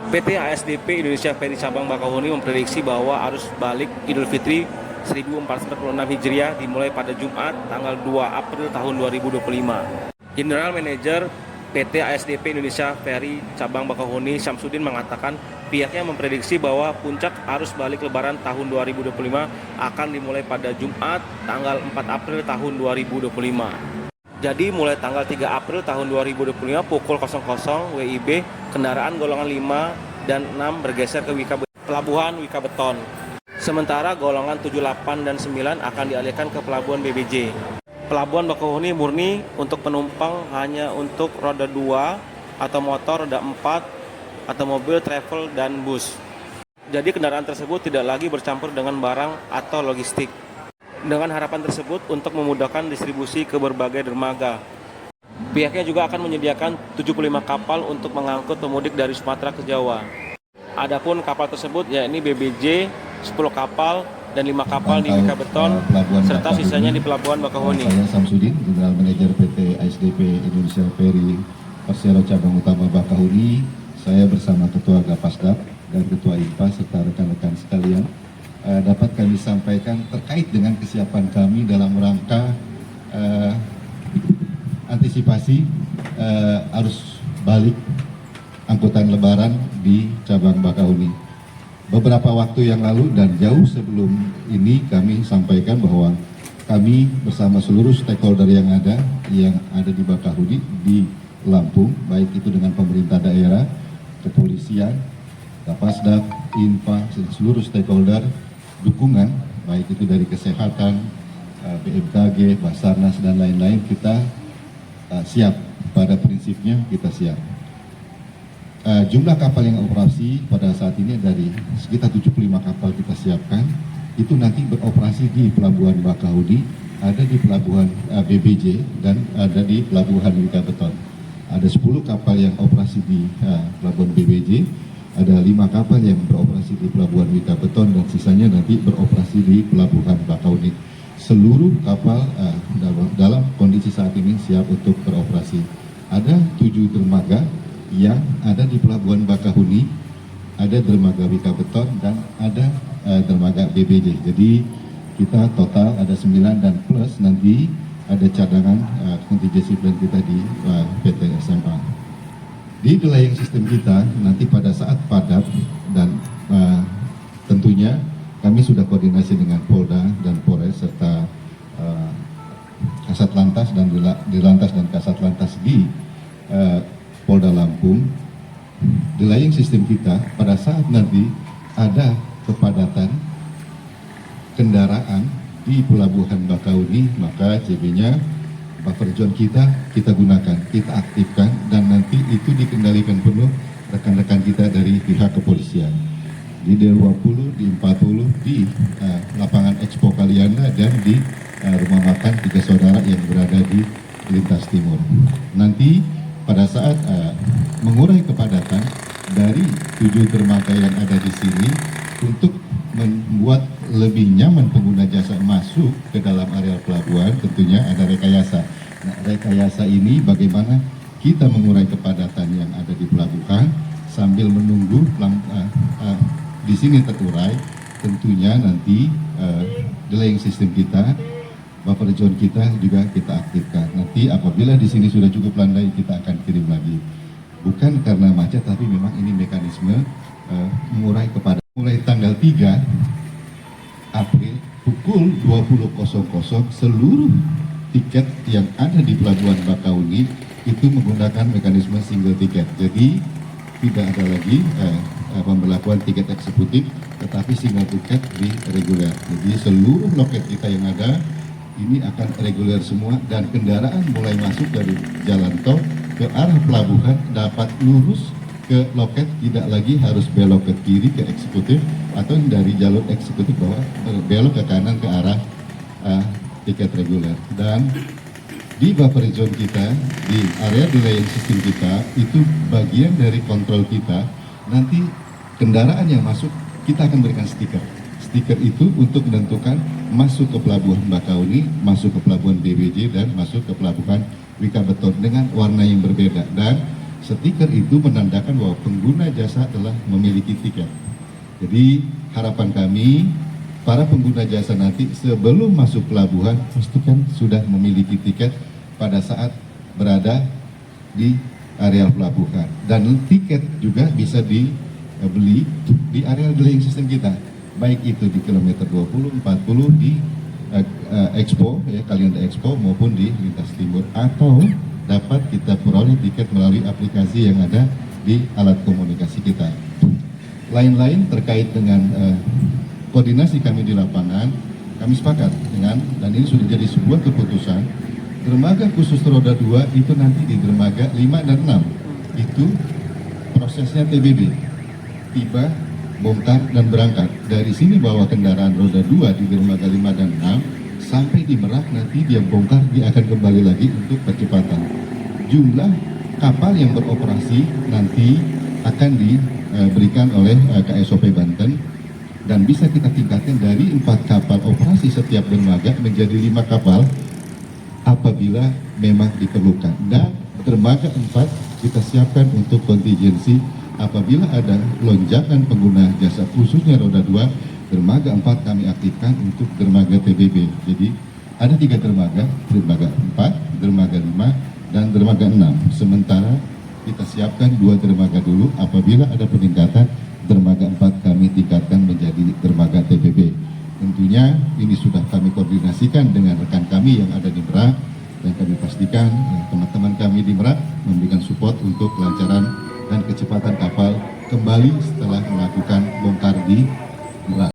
PT ASDP Indonesia Ferry Cabang Bakauheni memprediksi bahwa arus balik Idul Fitri 1446 Hijriah dimulai pada Jumat tanggal 2 April tahun 2025. General Manager PT ASDP Indonesia Ferry Cabang Bakauheni Syamsuddin mengatakan pihaknya memprediksi bahwa puncak arus balik Lebaran tahun 2025 akan dimulai pada Jumat tanggal 4 April tahun 2025. Jadi mulai tanggal 3 April tahun 2025 pukul 00 WIB, kendaraan golongan 5 dan 6 bergeser ke Pelabuhan Wika Beton. Sementara golongan 7, 8, dan 9 akan dialihkan ke Pelabuhan BBJ. Pelabuhan Bakauheni murni untuk penumpang hanya untuk roda 2 atau motor roda 4 atau mobil travel dan bus. Jadi kendaraan tersebut tidak lagi bercampur dengan barang atau logistik. Dengan harapan tersebut untuk memudahkan distribusi ke berbagai dermaga. Pihaknya juga akan menyediakan 75 kapal untuk mengangkut pemudik dari Sumatera ke Jawa. Adapun kapal tersebut yakni BBJ 10 kapal dan 5 kapal di Wika Beton serta sisanya di Pelabuhan Bakauheni. Saya Syamsuddin, General Manager PT ASDP Indonesia Ferry Persero Cabang Utama Bakauheni. Saya bersama Ketua Gapasdap dan Ketua INPA serta rekan-rekan sekalian dapat kami sampaikan terkait dengan kesiapan kami dalam rangka antisipasi arus balik angkutan lebaran di cabang Bakauheni. Beberapa waktu yang lalu dan jauh sebelum ini kami sampaikan bahwa kami bersama seluruh stakeholder yang ada di Bakauheni di Lampung, baik itu dengan pemerintah daerah, kepolisian, Kapasdap, INPA, seluruh stakeholder, dukungan baik itu dari kesehatan, BMKG, Basarnas dan lain-lain, kita siap. Pada prinsipnya kita siap. Jumlah kapal yang operasi pada saat ini dari sekitar 75 kapal kita siapkan, itu nanti beroperasi di Pelabuhan Bakauheni, ada di Pelabuhan BBJ dan ada di Pelabuhan Wika Beton. Ada 10 kapal yang operasi di Pelabuhan BBJ, ada 5 kapal yang beroperasi di Pelabuhan Wika Beton dan sisanya nanti beroperasi di Pelabuhan Bakauheni. Seluruh kapal dalam kondisi saat ini siap untuk beroperasi. Ada 7 dermaga yang ada di Pelabuhan Bakauheni, ada dermaga Wika Beton dan ada dermaga BBJ. Jadi kita total ada 9 dan plus nanti ada cadangan kontingensi plan kita di PT SMA. Di delaying sistem kita nanti pada saat padat dan tentunya kami sudah koordinasi dengan Polda dan Polres serta Kasat Lantas dan Dirlantas dan Kasat Lantas di Polda Lampung. Delaying sistem kita pada saat nanti ada kepadatan kendaraan di Pelabuhan Bakauheni, maka CB-nya buffer zone kita gunakan, kita aktifkan dan nanti itu dikendalikan penuh rekan-rekan kita dari pihak kepolisian di D20, di 40, di lapangan Expo Kalianda dan di rumah makan 3 saudara yang berada di lintas timur. Nanti pada saat mengurai kepadatan dari 7 dermaga yang ada di sini untuk membuat lebih nyaman pengguna jasa masuk ke dalam area pelabuhan, tentunya ada rekayasa. Nah, rekayasa ini bagaimana kita mengurai kepadatan yang ada di pelabuhan sambil menunggu di sini terurai. Tentunya nanti delaying system kita, buffer zone kita juga kita aktifkan. Nanti apabila di sini sudah cukup landai, kita akan kirim lagi. Bukan karena macet, tapi memang ini mekanisme mengurai kepadatan. Mulai tanggal 3 April pukul 20.00 seluruh tiket yang ada di Pelabuhan Bakauheni itu menggunakan mekanisme single tiket. Jadi tidak ada lagi pemberlakuan tiket eksekutif, tetapi single tiket di reguler. Jadi seluruh loket kita yang ada ini akan reguler semua dan kendaraan mulai masuk dari jalan tol ke arah pelabuhan dapat lurus ke loket, tidak lagi harus belok ke kiri ke eksekutif atau dari jalur eksekutif bawah belok ke kanan ke arah tiket reguler. Dan di buffer zone kita, di area delaying system kita, itu bagian dari kontrol kita. Nanti kendaraan yang masuk kita akan berikan stiker. Stiker itu untuk menentukan masuk ke Pelabuhan Bakauheni, masuk ke Pelabuhan BBJ dan masuk ke Pelabuhan Wika Beton dengan warna yang berbeda. Dan Stiker itu menandakan bahwa pengguna jasa telah memiliki tiket. Jadi harapan kami, para pengguna jasa nanti sebelum masuk pelabuhan pastikan sudah memiliki tiket pada saat berada di areal pelabuhan. Dan tiket juga bisa dibeli di areal delaying system kita, baik itu di kilometer 20, 40 di Expo, ya, Kalianda Expo, maupun di lintas timur, atau dapat kita peroleh tiket melalui aplikasi yang ada di alat komunikasi kita. Lain-lain terkait dengan koordinasi kami di lapangan, kami sepakat dengan, dan ini sudah jadi sebuah keputusan, dermaga khusus roda 2 itu nanti di dermaga 5 dan 6. Itu prosesnya TBB, tiba, bongkar, dan berangkat. Dari sini bawa kendaraan roda 2 di dermaga 5 dan 6, sampai di Merak nanti dia bongkar, dia akan kembali lagi untuk percepatan. Jumlah kapal yang beroperasi nanti akan diberikan oleh KSOP Banten, dan bisa kita tingkatkan dari 4 kapal operasi setiap dermaga menjadi 5 kapal apabila memang diperlukan. Dan dermaga 4 kita siapkan untuk kontingensi apabila ada lonjakan pengguna jasa khususnya roda 2. Dermaga 4 kami aktifkan untuk dermaga TBB. Jadi ada 3 dermaga, dermaga 4, dermaga 5, dan dermaga 6. Sementara kita siapkan 2 dermaga dulu, apabila ada peningkatan, dermaga 4 kami tingkatkan menjadi dermaga TBB. Tentunya ini sudah kami koordinasikan dengan rekan kami yang ada di Merak, dan kami pastikan teman-teman kami di Merak memberikan support untuk kelancaran dan kecepatan kapal kembali setelah melakukan bongkar di Merak.